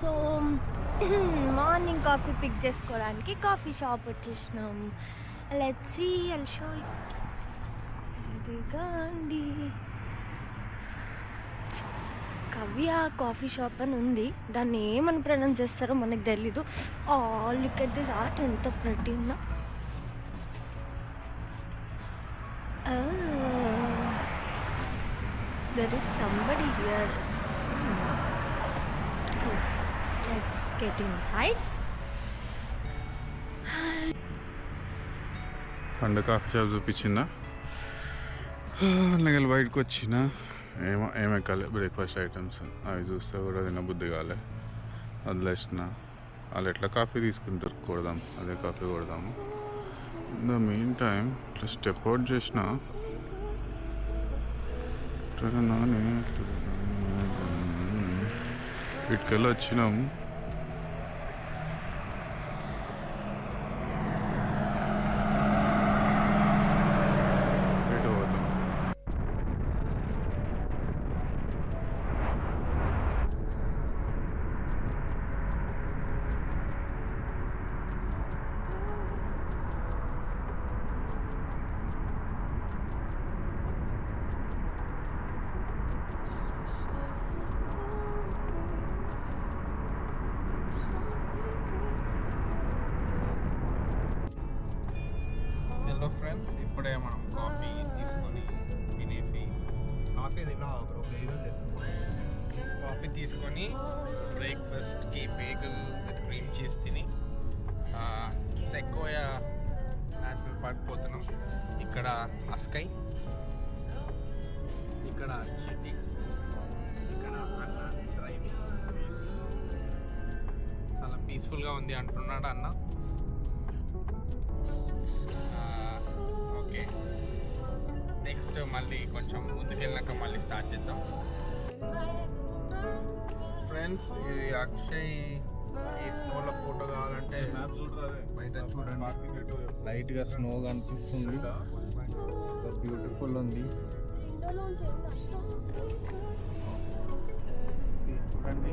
So morning coffee pick చేసుకోవడానికి coffee shop వచ్చేసినాం. Let's see, I'll show it. ఇదిగోండి Kavya coffee shop అని ఉంది. దాన్ని ఏమని ప్రొనౌన్స్ చేస్తారో మనకు తెలీదు. లుక్ ఎట్ దిస్ ఆర్ట్, ఎంత ప్రతి ఉందో. There is somebody here. Cool. Let's get inside. పండు కాఫీ షాప్ చూపించిందా? అందులో బయటకు వచ్చిన ఏమెక్కాలి బ్రేక్ఫాస్ట్ ఐటమ్స్ అవి చూస్తే కూడా తినబుద్ధి కాలే, వదిలేసిన. వాళ్ళు ఎట్లా కాఫీ తీసుకుంటారు, కొడదాం అదే కాఫీ కొడదాము. ఇన్ ద మీన్ టైం ఇట్లా స్టెప్ అవుట్ చేసిన ఇటుకెళ్ళి వచ్చినాం. హలో ఫ్రెండ్స్, ఇప్పుడే మనం కాఫీ తీసుకొని తినేసి కాఫీ తీసుకొని బ్రేక్ఫాస్ట్కి బేగల్ విత్ క్రీమ్ చీజ్ తిని సెక్వోయా నేషనల్ పార్క్ పోతున్నాం. ఇక్కడ అస్కై, ఇక్కడ చిట్టి, ఇక్కడ డ్రైవింగ్. చాలా పీస్ఫుల్గా ఉంది అంటున్నాడు అన్న. ఓకే, నెక్స్ట్ మళ్ళీ కొంచెం ముందుకెళ్ళినాక మళ్ళీ స్టార్ట్ చేద్దాం. ఫ్రెండ్స్, ఇది అక్షయ్ ఈ స్నోలో ఫోటో కావాలంటే బయట చూడండి, లైట్గా స్నో కనిపిస్తుంది, బ్యూటిఫుల్ ఉంది చూడండి.